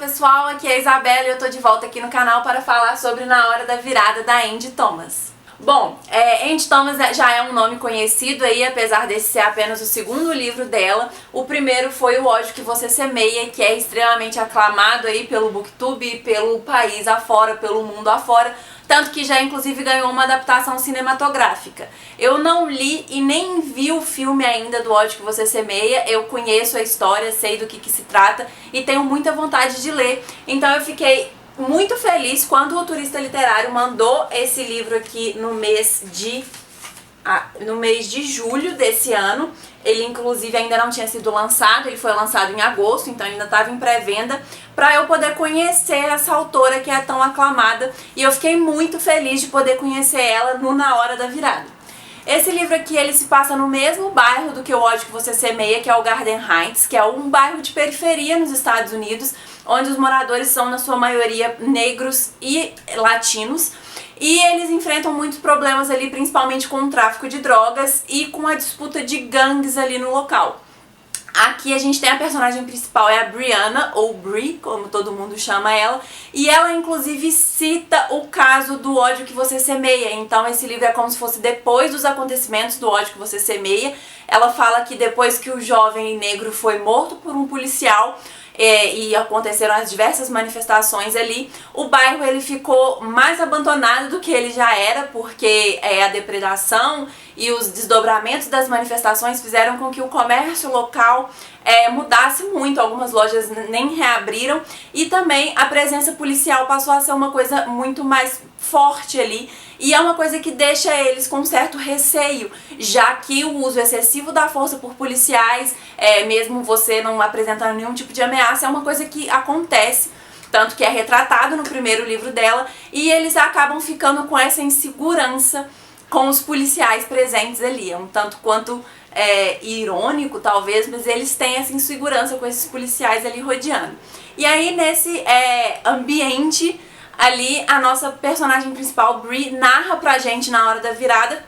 pessoal, aqui é a Isabela e eu tô de volta aqui no canal para falar sobre Na Hora da Virada da Andy Thomas. Bom, Andy Thomas já é um nome conhecido aí, apesar desse ser apenas o segundo livro dela. O primeiro foi O Ódio que Você Semeia, que é extremamente aclamado aí pelo BookTube, pelo país afora, pelo mundo afora, tanto que já inclusive ganhou uma adaptação cinematográfica. Eu não li e nem vi o filme ainda do Ódio que Você Semeia, eu conheço a história, sei do que se trata e tenho muita vontade de ler, então eu fiquei muito feliz quando o Turista Literário mandou esse livro aqui no mês de julho desse ano. Ele inclusive ainda não tinha sido lançado, ele foi lançado em agosto, então ainda estava em pré-venda, para eu poder conhecer essa autora que é tão aclamada, e eu fiquei muito feliz de poder conhecer ela no Na Hora da Virada. Esse livro aqui, ele se passa no mesmo bairro do que O Ódio que Você Semeia, que é o Garden Heights, que é um bairro de periferia nos Estados Unidos, onde os moradores são, na sua maioria, negros e latinos. E eles enfrentam muitos problemas ali, principalmente com o tráfico de drogas e com a disputa de gangues ali no local. Aqui a gente tem a personagem principal, é a Brianna, ou Bri, como todo mundo chama ela, e ela inclusive cita o caso do Ódio que Você Semeia. Então esse livro é como se fosse depois dos acontecimentos do Ódio que Você Semeia. Ela fala que depois que o jovem negro foi morto por um policial, e aconteceram as diversas manifestações ali, o bairro ele ficou mais abandonado do que ele já era, porque a depredação e os desdobramentos das manifestações fizeram com que o comércio local mudasse muito, algumas lojas nem reabriram, e também a presença policial passou a ser uma coisa muito mais forte ali, e é uma coisa que deixa eles com certo receio, já que o uso excessivo da força por policiais, mesmo você não apresentando nenhum tipo de ameaça, é uma coisa que acontece, tanto que é retratado no primeiro livro dela, e eles acabam ficando com essa insegurança com os policiais presentes ali. É um tanto quanto irônico, talvez, mas eles têm essa insegurança com esses policiais ali rodeando. E aí, nesse ambiente ali, a nossa personagem principal, Bri, narra pra gente Na Hora da Virada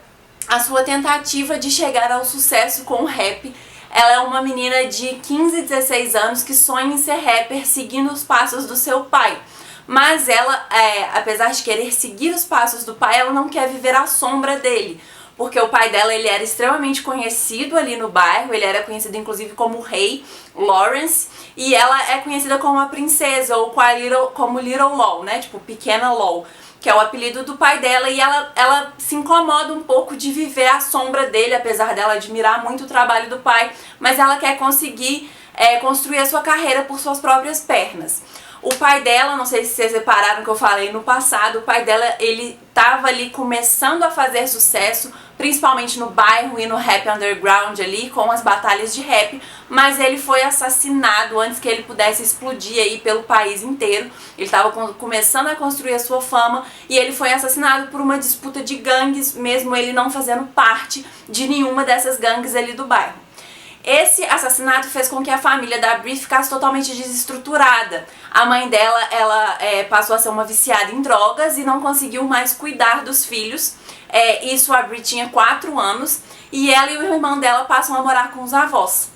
a sua tentativa de chegar ao sucesso com o rap. Ela é uma menina de 15, 16 anos que sonha em ser rapper seguindo os passos do seu pai. Mas ela, apesar de querer seguir os passos do pai, ela não quer viver à sombra dele. Porque o pai dela, ele era extremamente conhecido ali no bairro, ele era conhecido inclusive como Rei Lawrence, e ela é conhecida como a princesa, ou como Little Law, né, tipo Pequena Law, que é o apelido do pai dela, e ela se incomoda um pouco de viver à sombra dele, apesar dela admirar muito o trabalho do pai, mas ela quer conseguir construir a sua carreira por suas próprias pernas. O pai dela, não sei se vocês repararam que eu falei no passado, o pai dela, ele estava ali começando a fazer sucesso, principalmente no bairro e no rap underground ali, com as batalhas de rap, mas ele foi assassinado antes que ele pudesse explodir aí pelo país inteiro. Ele estava começando a construir a sua fama e ele foi assassinado por uma disputa de gangues, mesmo ele não fazendo parte de nenhuma dessas gangues ali do bairro. Esse assassinato fez com que a família da Bri ficasse totalmente desestruturada. A mãe dela, ela passou a ser uma viciada em drogas e não conseguiu mais cuidar dos filhos. Isso, a Bri tinha 4 anos e ela e o irmão dela passam a morar com os avós.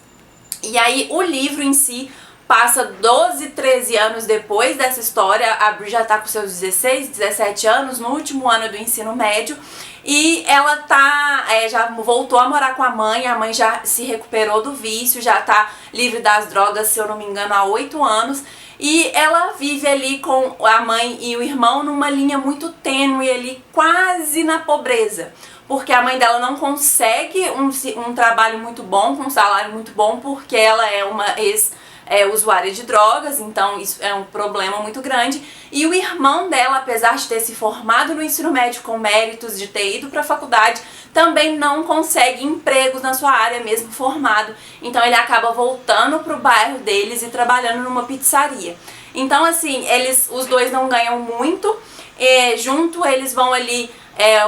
E aí o livro em si passa 12, 13 anos depois dessa história. A Bri já tá com seus 16, 17 anos, no último ano do ensino médio, e ela já voltou a morar com a mãe já se recuperou do vício, já tá livre das drogas, se eu não me engano, há 8 anos, e ela vive ali com a mãe e o irmão numa linha muito tênue ali, quase na pobreza. Porque a mãe dela não consegue um trabalho muito bom, com um salário muito bom, porque ela é uma usuária de drogas, então isso é um problema muito grande. E o irmão dela, apesar de ter se formado no ensino médio com méritos, de ter ido para a faculdade, também não consegue empregos na sua área, mesmo formado. Então ele acaba voltando pro bairro deles e trabalhando numa pizzaria. Então assim, os dois não ganham muito, junto eles vão ali,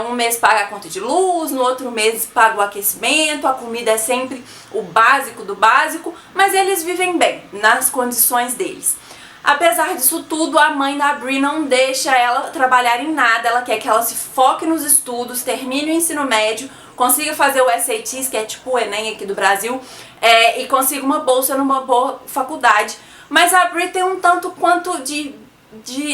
um mês paga a conta de luz, no outro mês paga o aquecimento, a comida é sempre o básico do básico, mas eles vivem bem, nas condições deles. Apesar disso tudo, a mãe da Bri não deixa ela trabalhar em nada, ela quer que ela se foque nos estudos, termine o ensino médio, consiga fazer o SATs, que é tipo o Enem aqui do Brasil, e consiga uma bolsa numa boa faculdade, Mas a Bri tem um tanto quanto de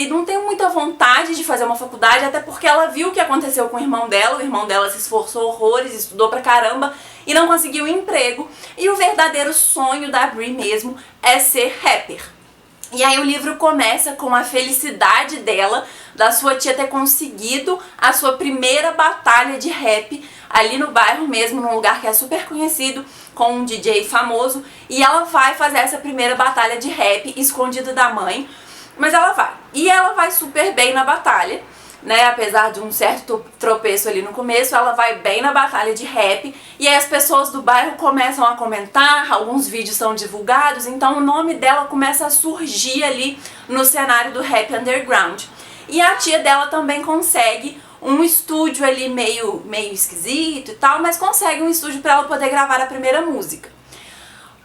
não tem muita vontade de fazer uma faculdade, até porque ela viu o que aconteceu com o irmão dela se esforçou horrores, estudou pra caramba e não conseguiu um emprego. E o verdadeiro sonho da Bri mesmo é ser rapper. E aí o livro começa com a felicidade dela, da sua tia ter conseguido a sua primeira batalha de rap ali no bairro mesmo, num lugar que é super conhecido, com um DJ famoso, e ela vai fazer essa primeira batalha de rap escondida da mãe, mas ela vai. E ela vai super bem na batalha, né, apesar de um certo tropeço ali no começo, ela vai bem na batalha de rap, e aí as pessoas do bairro começam a comentar, alguns vídeos são divulgados, então o nome dela começa a surgir ali no cenário do rap underground. E a tia dela também consegue um estúdio ali meio esquisito e tal, mas consegue um estúdio para ela poder gravar a primeira música.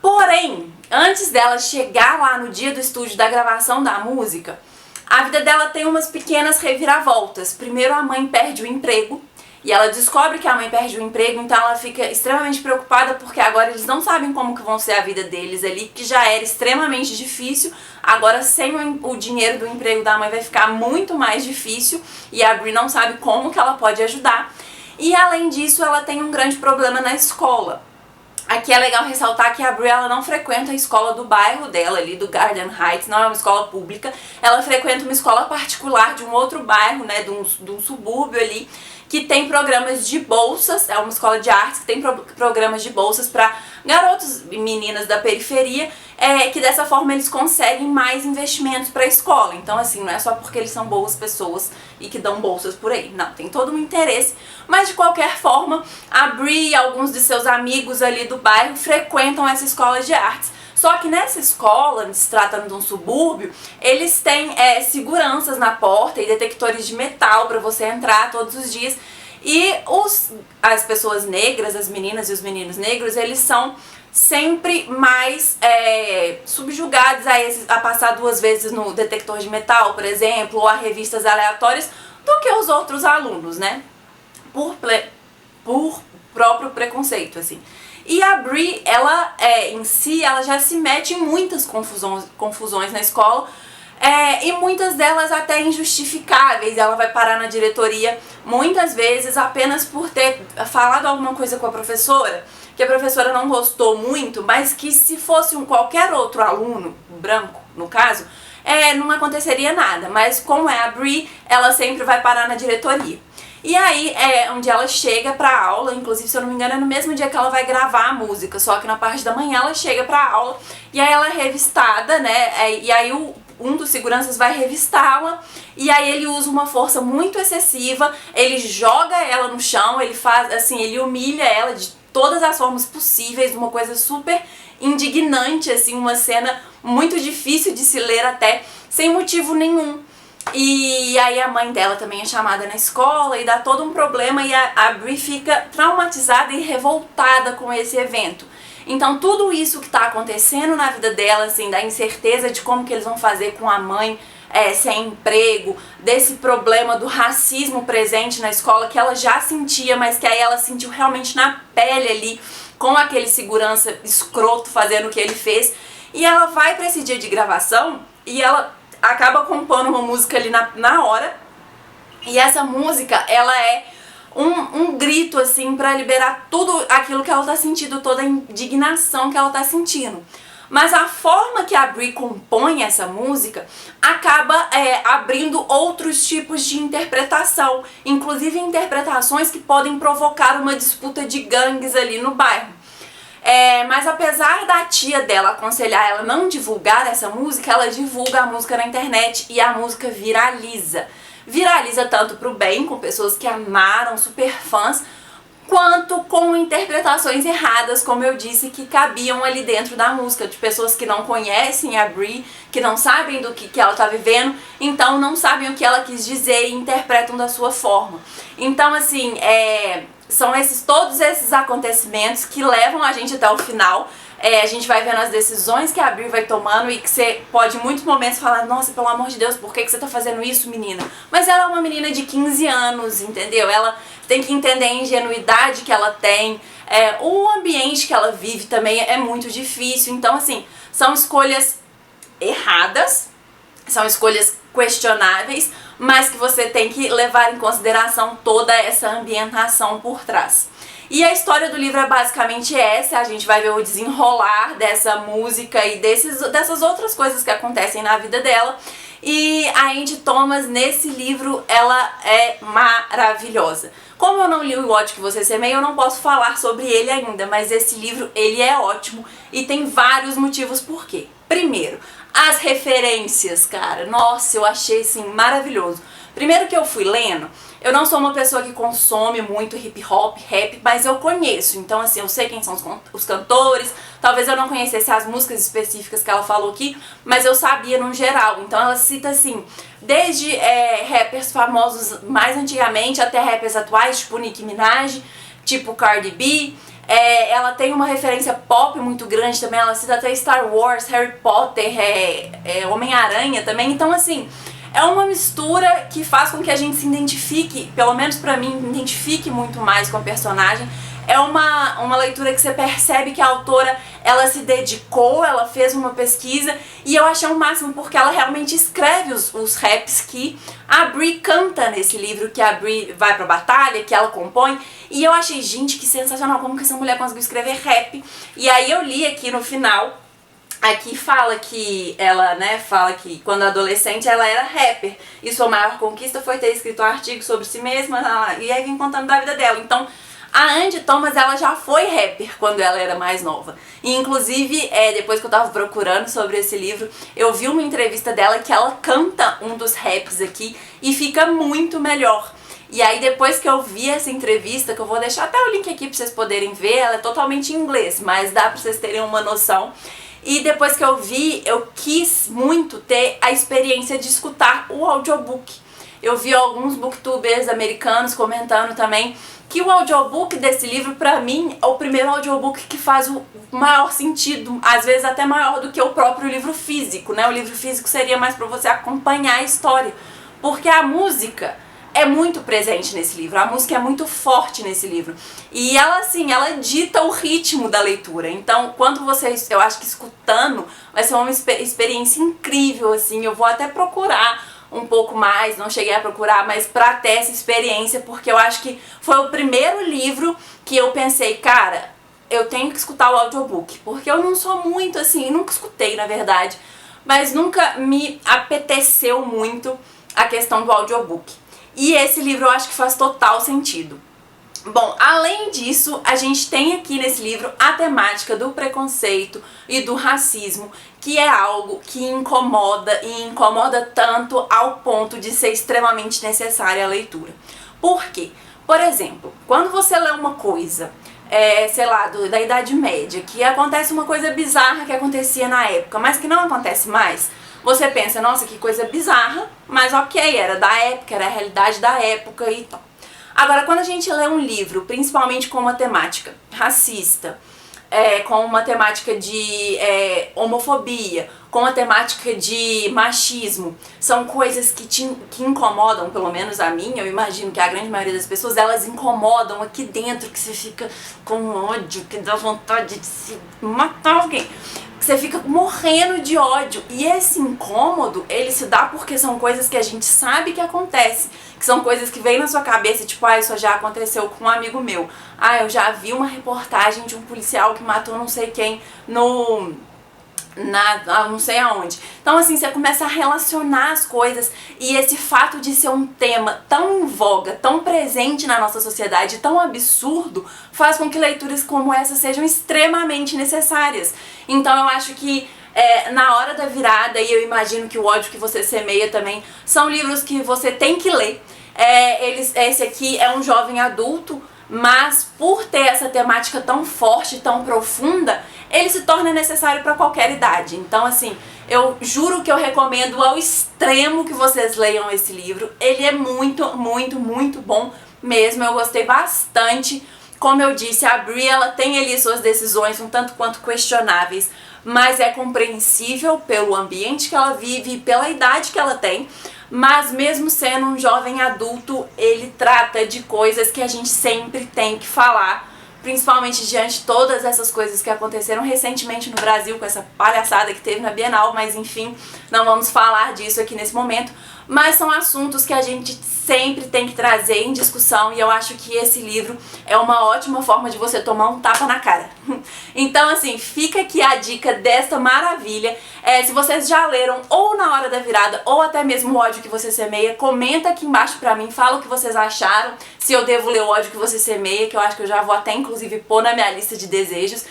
Porém, antes dela chegar lá no dia do estúdio da gravação da música, a vida dela tem umas pequenas reviravoltas. Primeiro, a mãe perde o emprego e ela descobre que a mãe perde o emprego, então ela fica extremamente preocupada porque agora eles não sabem como que vão ser a vida deles ali, que já era extremamente difícil. Agora, sem o dinheiro do emprego da mãe, vai ficar muito mais difícil e a Bri não sabe como que ela pode ajudar. E além disso, ela tem um grande problema na escola. Aqui é legal ressaltar que a Bri, ela não frequenta a escola do bairro dela ali, do Garden Heights, não é uma escola pública. Ela frequenta uma escola particular de um outro bairro, né, de um subúrbio ali, que tem programas de bolsas, é uma escola de artes que tem programas de bolsas para garotos e meninas da periferia, que dessa forma eles conseguem mais investimentos para a escola. Então assim, não é só porque eles são boas pessoas e que dão bolsas por aí, não, tem todo um interesse, mas de qualquer forma, a Bri e alguns de seus amigos ali do bairro frequentam essa escola de artes. Só que nessa escola, se tratando de um subúrbio, eles têm seguranças na porta e detectores de metal para você entrar todos os dias. E as pessoas negras, as meninas e os meninos negros, eles são sempre mais subjugados a passar 2 vezes no detector de metal, por exemplo, ou a revistas aleatórias, do que os outros alunos, né? Por próprio preconceito, assim. E a Bri, ela em si, ela já se mete em muitas confusões na escola, e muitas delas até injustificáveis. Ela vai parar na diretoria muitas vezes apenas por ter falado alguma coisa com a professora, que a professora não gostou muito, mas que se fosse qualquer outro aluno, branco no caso, não aconteceria nada. Mas como é a Bri, ela sempre vai parar na diretoria. E aí um dia ela chega pra aula, inclusive se eu não me engano é no mesmo dia que ela vai gravar a música, só que na parte da manhã ela chega pra aula e aí ela é revistada, né, e aí um dos seguranças vai revistá-la e aí ele usa uma força muito excessiva, ele joga ela no chão, ele faz assim, ele humilha ela de todas as formas possíveis, uma coisa super indignante, assim, uma cena muito difícil de se ler até, sem motivo nenhum. E aí a mãe dela também é chamada na escola e dá todo um problema e a Bri fica traumatizada e revoltada com esse evento. Então tudo isso que tá acontecendo na vida dela, assim, da incerteza de como que eles vão fazer com a mãe sem emprego, desse problema do racismo presente na escola que ela já sentia, mas que aí ela sentiu realmente na pele ali, com aquele segurança escroto fazendo o que ele fez. E ela vai pra esse dia de gravação e ela acaba compondo uma música ali na hora, e essa música, ela é um grito, assim, pra liberar tudo aquilo que ela tá sentindo, toda a indignação que ela tá sentindo. Mas a forma que a Bri compõe essa música acaba abrindo outros tipos de interpretação, inclusive interpretações que podem provocar uma disputa de gangues ali no bairro. Mas apesar da tia dela aconselhar ela não divulgar essa música, ela divulga a música na internet e a música viraliza. Viraliza tanto pro bem, com pessoas que amaram, super fãs, quanto com interpretações erradas, como eu disse, que cabiam ali dentro da música, de pessoas que não conhecem a Bri, que não sabem do que ela tá vivendo, então não sabem o que ela quis dizer e interpretam da sua forma. Então, assim, são todos esses acontecimentos que levam a gente até o final. A gente vai vendo as decisões que a Bri vai tomando e que você pode em muitos momentos falar, nossa, pelo amor de Deus, por que você tá fazendo isso, menina? Mas ela é uma menina de 15 anos, entendeu? Ela tem que entender a ingenuidade que ela tem, o ambiente que ela vive também é muito difícil. Então, assim, são escolhas erradas, são escolhas questionáveis, mas que você tem que levar em consideração toda essa ambientação por trás. E a história do livro é basicamente essa, a gente vai ver o desenrolar dessa música e dessas outras coisas que acontecem na vida dela. E a Angie Thomas, nesse livro, ela é maravilhosa. Como eu não li O Ódio que Você Semeia, eu não posso falar sobre ele ainda, mas esse livro, ele é ótimo e tem vários motivos por quê. Primeiro, as referências, cara, nossa, eu achei assim maravilhoso. Primeiro que eu fui lendo, eu não sou uma pessoa que consome muito hip hop, rap, mas eu conheço. Então assim, eu sei quem são os cantores, talvez eu não conhecesse as músicas específicas que ela falou aqui, mas eu sabia no geral. Então ela cita assim, desde rappers famosos mais antigamente até rappers atuais, tipo Nicki Minaj, tipo Cardi B. Ela tem uma referência pop muito grande também, ela cita até Star Wars, Harry Potter, Homem-Aranha também. Então assim, é uma mistura que faz com que a gente se identifique, pelo menos pra mim, me identifique muito mais com a personagem. É uma leitura que você percebe que a autora, ela se dedicou, ela fez uma pesquisa, e eu achei o máximo porque ela realmente escreve os raps que a Bri canta nesse livro, que a Bri vai pra batalha, que ela compõe, e eu achei, gente, que sensacional, como que essa mulher conseguiu escrever rap. E aí eu li aqui no final, aqui fala que ela, né, fala que quando adolescente ela era rapper, e sua maior conquista foi ter escrito um artigo sobre si mesma, e aí vem contando da vida dela. Então, a Angie Thomas, ela já foi rapper quando ela era mais nova. E inclusive, depois que eu tava procurando sobre esse livro, eu vi uma entrevista dela que ela canta um dos raps aqui e fica muito melhor. E aí depois que eu vi essa entrevista, que eu vou deixar até o link aqui pra vocês poderem ver, ela é totalmente em inglês, mas dá pra vocês terem uma noção. E depois que eu vi, eu quis muito ter a experiência de escutar o audiobook. Eu vi alguns booktubers americanos comentando também que o audiobook desse livro, pra mim, é o primeiro audiobook que faz o maior sentido, às vezes até maior do que o próprio livro físico, né? O livro físico seria mais pra você acompanhar a história, porque a música é muito presente nesse livro, a música é muito forte nesse livro. E ela, assim, ela dita o ritmo da leitura. Então, quando você, eu acho que escutando, vai ser uma experiência incrível, assim. Eu vou até procurar um pouco mais, não cheguei a procurar, mas pra ter essa experiência, porque eu acho que foi o primeiro livro que eu pensei, cara, eu tenho que escutar o audiobook, porque eu não sou muito, assim, nunca escutei, na verdade, mas nunca me apeteceu muito a questão do audiobook. E esse livro eu acho que faz total sentido. Bom, além disso, a gente tem aqui nesse livro a temática do preconceito e do racismo, que é algo que incomoda, e incomoda tanto ao ponto de ser extremamente necessária a leitura. Por quê? Por exemplo, quando você lê uma coisa, sei lá, da Idade Média, que acontece uma coisa bizarra que acontecia na época, mas que não acontece mais, você pensa, nossa, que coisa bizarra, mas ok, era da época, era a realidade da época e tal. Agora, quando a gente lê um livro, principalmente com uma temática racista, com uma temática de homofobia, com uma temática de machismo, são coisas que incomodam, pelo menos a mim, eu imagino que a grande maioria das pessoas, elas incomodam aqui dentro, que você fica com ódio, que dá vontade de se matar alguém. Você fica morrendo de ódio. E esse incômodo, ele se dá porque são coisas que a gente sabe que acontece, que são coisas que vêm na sua cabeça, tipo, isso já aconteceu com um amigo meu. Eu já vi uma reportagem de um policial que matou não sei quem não sei aonde. Então assim, você começa a relacionar as coisas, e esse fato de ser um tema tão em voga, tão presente na nossa sociedade, tão absurdo, faz com que leituras como essa sejam extremamente necessárias. Então eu acho que na hora da virada, e eu imagino que O Ódio que Você Semeia também, são livros que você tem que ler. Esse aqui é um jovem adulto, mas por ter essa temática tão forte, tão profunda, ele se torna necessário para qualquer idade. Então assim, eu juro que eu recomendo ao extremo que vocês leiam esse livro. Ele é muito, muito, muito bom mesmo, eu gostei bastante. Como eu disse, a Bri, ela tem ali suas decisões um tanto quanto questionáveis, mas é compreensível pelo ambiente que ela vive e pela idade que ela tem. Mas mesmo sendo um jovem adulto, ele trata de coisas que a gente sempre tem que falar principalmente diante de todas essas coisas que aconteceram recentemente no Brasil, com essa palhaçada que teve na Bienal, mas enfim, não vamos falar disso aqui nesse momento. Mas são assuntos que a gente sempre tem que trazer em discussão e eu acho que esse livro é uma ótima forma de você tomar um tapa na cara. Então assim, fica aqui a dica desta maravilha. Se vocês já leram ou Na Hora da Virada ou até mesmo O Ódio que Você Semeia, comenta aqui embaixo pra mim, fala o que vocês acharam, se eu devo ler O Ódio que Você Semeia, que eu acho que eu já vou até inclusive pôr na minha lista de desejos.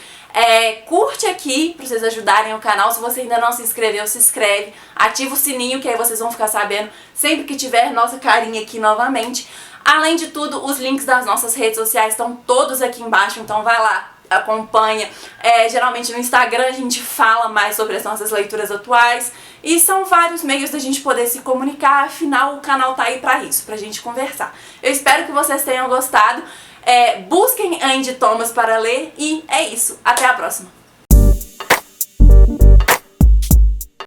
Curte aqui pra vocês ajudarem o canal. Se você ainda não se inscreveu, se inscreve, ativa o sininho que aí vocês vão ficar sabendo sempre que tiver nossa carinha aqui novamente. Além de tudo, os links das nossas redes sociais estão todos aqui embaixo, então vai lá, acompanha. Geralmente no Instagram a gente fala mais sobre as nossas leituras atuais e são vários meios da gente poder se comunicar, afinal o canal tá aí pra isso, pra gente conversar. Eu espero que vocês tenham gostado. Busquem Andy Thomas para ler e é isso. Até a próxima!